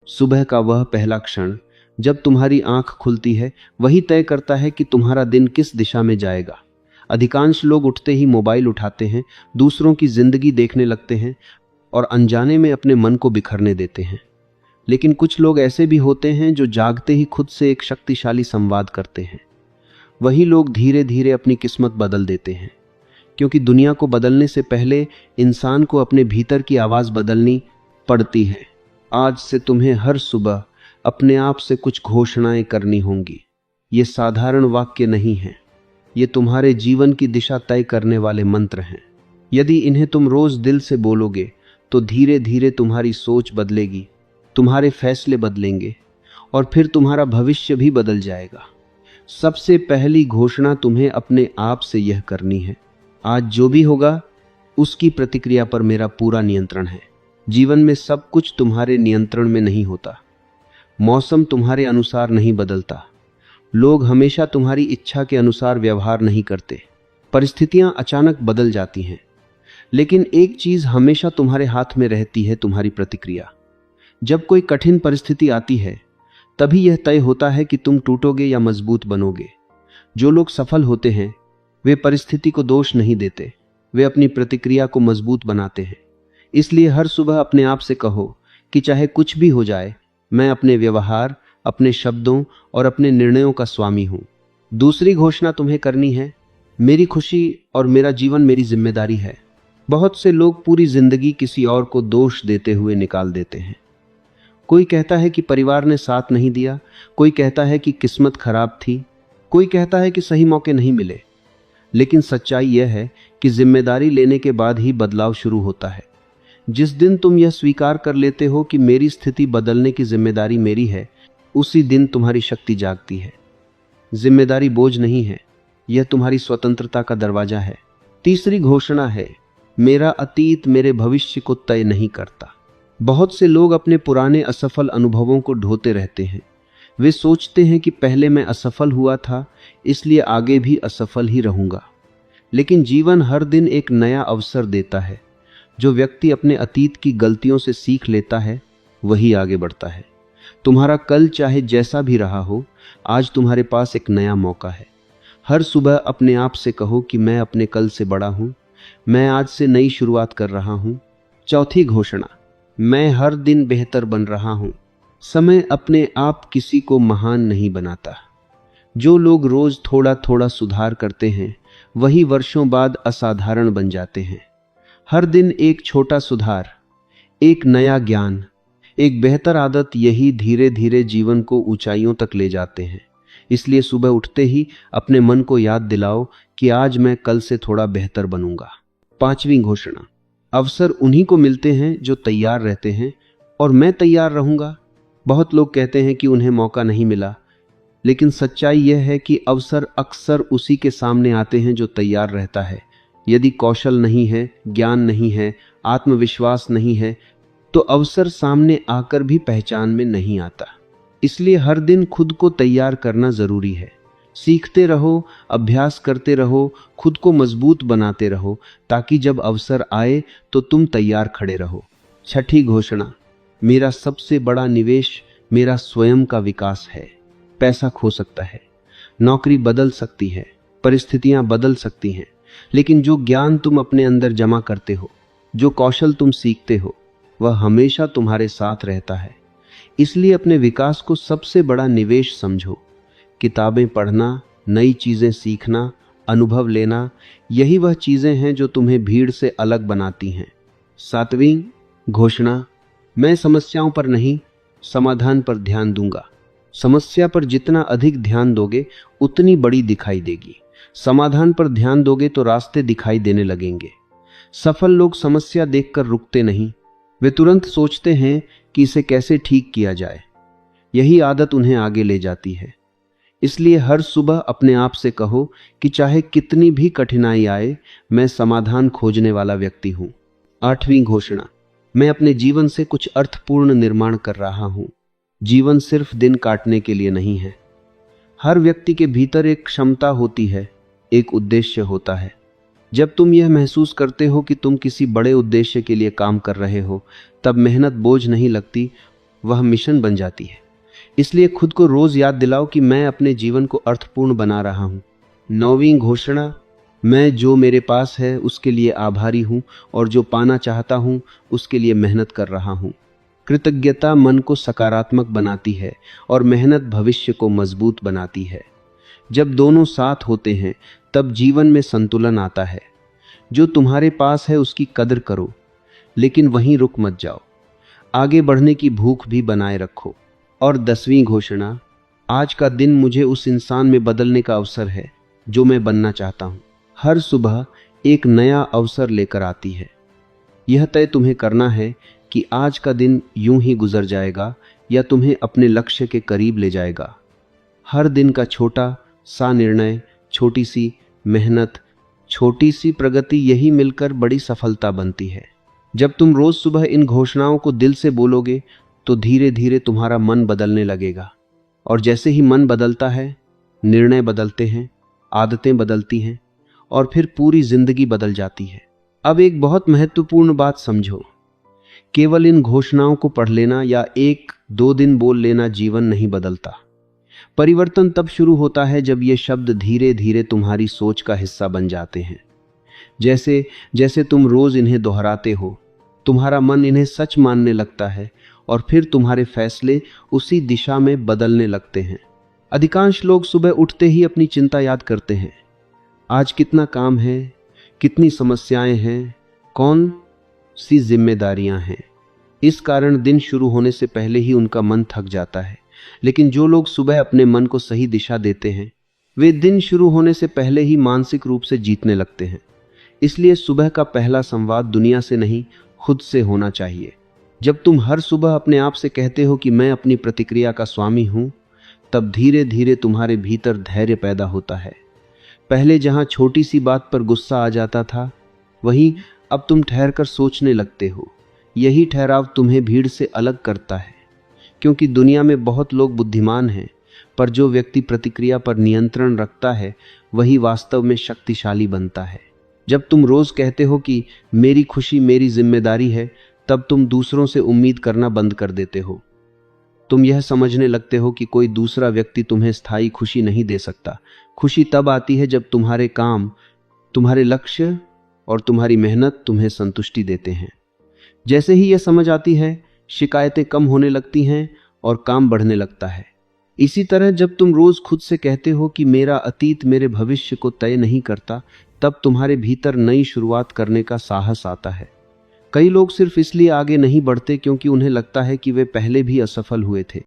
सुबह का वह पहला क्षण जब तुम्हारी आंख खुलती है वही तय करता है कि तुम्हारा दिन किस दिशा में जाएगा। अधिकांश लोग उठते ही मोबाइल उठाते हैं, दूसरों की जिंदगी देखने लगते हैं और अनजाने में अपने मन को बिखरने देते हैं। लेकिन कुछ लोग ऐसे भी होते हैं जो जागते ही खुद से एक शक्तिशाली संवाद करते हैं। वही लोग धीरे धीरे अपनी किस्मत बदल देते हैं, क्योंकि दुनिया को बदलने से पहले इंसान को अपने भीतर की आवाज बदलनी पड़ती है। आज से तुम्हें हर सुबह अपने आप से कुछ घोषणाएं करनी होंगी। ये साधारण वाक्य नहीं हैं, ये तुम्हारे जीवन की दिशा तय करने वाले मंत्र हैं। यदि इन्हें तुम रोज दिल से बोलोगे तो धीरे धीरे तुम्हारी सोच बदलेगी, तुम्हारे फैसले बदलेंगे और फिर तुम्हारा भविष्य भी बदल जाएगा। सबसे पहली घोषणा तुम्हें अपने आप से यह करनी है, आज जो भी होगा उसकी प्रतिक्रिया पर मेरा पूरा नियंत्रण है। जीवन में सब कुछ तुम्हारे नियंत्रण में नहीं होता। मौसम तुम्हारे अनुसार नहीं बदलता, लोग हमेशा तुम्हारी इच्छा के अनुसार व्यवहार नहीं करते, परिस्थितियां अचानक बदल जाती हैं। लेकिन एक चीज हमेशा तुम्हारे हाथ में रहती है, तुम्हारी प्रतिक्रिया। जब कोई कठिन परिस्थिति आती है तभी यह तय होता है कि तुम टूटोगे या मजबूत बनोगे। जो लोग सफल होते हैं वे परिस्थिति को दोष नहीं देते, वे अपनी प्रतिक्रिया को मजबूत बनाते हैं। इसलिए हर सुबह अपने आप से कहो कि चाहे कुछ भी हो जाए, मैं अपने व्यवहार, अपने शब्दों और अपने निर्णयों का स्वामी हूं। दूसरी घोषणा तुम्हें करनी है, मेरी खुशी और मेरा जीवन मेरी जिम्मेदारी है। बहुत से लोग पूरी जिंदगी किसी और को दोष देते हुए निकाल देते हैं। कोई कहता है कि परिवार ने साथ नहीं दिया, कोई कहता है कि किस्मत खराब थी, कोई कहता है कि सही मौके नहीं मिले। लेकिन सच्चाई यह है कि जिम्मेदारी लेने के बाद ही बदलाव शुरू होता है। जिस दिन तुम यह स्वीकार कर लेते हो कि मेरी स्थिति बदलने की जिम्मेदारी मेरी है, उसी दिन तुम्हारी शक्ति जागती है। जिम्मेदारी बोझ नहीं है, यह तुम्हारी स्वतंत्रता का दरवाजा है। तीसरी घोषणा है, मेरा अतीत मेरे भविष्य को तय नहीं करता। बहुत से लोग अपने पुराने असफल अनुभवों को ढोते रहते हैं। वे सोचते हैं कि पहले मैं असफल हुआ था, इसलिए आगे भी असफल ही रहूंगा। लेकिन जीवन हर दिन एक नया अवसर देता है। जो व्यक्ति अपने अतीत की गलतियों से सीख लेता है वही आगे बढ़ता है। तुम्हारा कल चाहे जैसा भी रहा हो, आज तुम्हारे पास एक नया मौका है। हर सुबह अपने आप से कहो कि मैं अपने कल से बड़ा हूं, मैं आज से नई शुरुआत कर रहा हूं। चौथी घोषणा, मैं हर दिन बेहतर बन रहा हूं। समय अपने आप किसी को महान नहीं बनाता। जो लोग रोज थोड़ा थोड़ा सुधार करते हैं वही वर्षों बाद असाधारण बन जाते हैं। हर दिन एक छोटा सुधार, एक नया ज्ञान, एक बेहतर आदत, यही धीरे धीरे जीवन को ऊंचाइयों तक ले जाते हैं। इसलिए सुबह उठते ही अपने मन को याद दिलाओ कि आज मैं कल से थोड़ा बेहतर बनूंगा। पांचवी घोषणा, अवसर उन्हीं को मिलते हैं जो तैयार रहते हैं और मैं तैयार रहूंगा। बहुत लोग कहते हैं कि उन्हें मौका नहीं मिला, लेकिन सच्चाई यह है कि अवसर अक्सर उसी के सामने आते हैं जो तैयार रहता है। यदि कौशल नहीं है, ज्ञान नहीं है, आत्मविश्वास नहीं है, तो अवसर सामने आकर भी पहचान में नहीं आता। इसलिए हर दिन खुद को तैयार करना जरूरी है। सीखते रहो, अभ्यास करते रहो, खुद को मजबूत बनाते रहो, ताकि जब अवसर आए तो तुम तैयार खड़े रहो। छठी घोषणा, मेरा सबसे बड़ा निवेश मेरा स्वयं का विकास है। पैसा खो सकता है, नौकरी बदल सकती है, परिस्थितियां बदल सकती हैं, लेकिन जो ज्ञान तुम अपने अंदर जमा करते हो, जो कौशल तुम सीखते हो, वह हमेशा तुम्हारे साथ रहता है। इसलिए अपने विकास को सबसे बड़ा निवेश समझो। किताबें पढ़ना, नई चीजें सीखना, अनुभव लेना, यही वह चीजें हैं जो तुम्हें भीड़ से अलग बनाती हैं। सातवीं घोषणा, मैं समस्याओं पर नहीं, समाधान पर ध्यान दूंगा। समस्या पर जितना अधिक ध्यान दोगे उतनी बड़ी दिखाई देगी। समाधान पर ध्यान दोगे तो रास्ते दिखाई देने लगेंगे। सफल लोग समस्या देखकर रुकते नहीं, वे तुरंत सोचते हैं कि इसे कैसे ठीक किया जाए। यही आदत उन्हें आगे ले जाती है। इसलिए हर सुबह अपने आप से कहो कि चाहे कितनी भी कठिनाई आए, मैं समाधान खोजने वाला व्यक्ति हूं। आठवीं घोषणा, मैं अपने जीवन से कुछ अर्थपूर्ण निर्माण कर रहा हूं। जीवन सिर्फ दिन काटने के लिए नहीं है। हर व्यक्ति के भीतर एक क्षमता होती है, एक उद्देश्य होता है। जब तुम यह महसूस करते हो कि तुम किसी बड़े उद्देश्य के लिए काम कर रहे हो, तब मेहनत बोझ नहीं लगती, वह मिशन बन जाती है। इसलिए खुद को रोज याद दिलाओ कि मैं अपने जीवन को अर्थपूर्ण बना रहा हूं। 9वीं घोषणा, मैं जो मेरे पास है उसके लिए आभारी हूं और जो पाना चाहता हूं उसके लिए मेहनत कर रहा हूं। कृतज्ञता मन को सकारात्मक बनाती है और मेहनत भविष्य को मजबूत बनाती है। जब दोनों साथ होते हैं तब जीवन में संतुलन आता है। जो तुम्हारे पास है उसकी कदर करो, लेकिन वहीं रुक मत जाओ। आगे बढ़ने की भूख भी बनाए रखो। और 10वीं घोषणा, आज का दिन मुझे उस इंसान में बदलने का अवसर है जो मैं बनना चाहता हूं। हर सुबह एक नया अवसर लेकर आती है। यह तय तुम्हें करना है कि आज का दिन यूं ही गुजर जाएगा या तुम्हें अपने लक्ष्य के करीब ले जाएगा। हर दिन का छोटा सा निर्णय, छोटी सी मेहनत, छोटी सी प्रगति, यही मिलकर बड़ी सफलता बनती है। जब तुम रोज सुबह इन घोषणाओं को दिल से बोलोगे तो धीरे धीरे तुम्हारा मन बदलने लगेगा। और जैसे ही मन बदलता है, निर्णय बदलते हैं, आदतें बदलती हैं और फिर पूरी जिंदगी बदल जाती है। अब एक बहुत महत्वपूर्ण बात समझो, केवल इन घोषणाओं को पढ़ लेना या 1-2 दिन बोल लेना जीवन नहीं बदलता। परिवर्तन तब शुरू होता है जब ये शब्द धीरे धीरे तुम्हारी सोच का हिस्सा बन जाते हैं। जैसे जैसे तुम रोज इन्हें दोहराते हो, तुम्हारा मन इन्हें सच मानने लगता है और फिर तुम्हारे फैसले उसी दिशा में बदलने लगते हैं। अधिकांश लोग सुबह उठते ही अपनी चिंता याद करते हैं। आज कितना काम है, कितनी समस्याएं हैं, कौन सी जिम्मेदारियां हैं। इस कारण दिन शुरू होने से पहले ही उनका मन थक जाता है। लेकिन जो लोग सुबह अपने मन को सही दिशा देते हैं, वे दिन शुरू होने से पहले ही मानसिक रूप से जीतने लगते हैं। इसलिए सुबह का पहला संवाद दुनिया से नहीं, खुद से होना चाहिए। जब तुम हर सुबह अपने आप से कहते हो कि मैं अपनी प्रतिक्रिया का स्वामी हूं, तब धीरे धीरे तुम्हारे भीतर धैर्य पैदा होता है। पहले जहां छोटी सी बात पर गुस्सा आ जाता था, वहीं अब तुम ठहर कर सोचने लगते हो। यही ठहराव तुम्हें भीड़ से अलग करता है, क्योंकि दुनिया में बहुत लोग बुद्धिमान हैं, पर जो व्यक्ति प्रतिक्रिया पर नियंत्रण रखता है वही वास्तव में शक्तिशाली बनता है। जब तुम रोज कहते हो कि मेरी खुशी मेरी जिम्मेदारी है, तब तुम दूसरों से उम्मीद करना बंद कर देते हो। तुम यह समझने लगते हो कि कोई दूसरा व्यक्ति तुम्हें स्थायी खुशी नहीं दे सकता। खुशी तब आती है जब तुम्हारे काम, तुम्हारे लक्ष्य और तुम्हारी मेहनत तुम्हें संतुष्टि देते हैं। जैसे ही यह समझ आती है, शिकायतें कम होने लगती हैं और काम बढ़ने लगता है। इसी तरह जब तुम रोज खुद से कहते हो कि मेरा अतीत मेरे भविष्य को तय नहीं करता, तब तुम्हारे भीतर नई शुरुआत करने का साहस आता है। कई लोग सिर्फ इसलिए आगे नहीं बढ़ते क्योंकि उन्हें लगता है कि वे पहले भी असफल हुए थे।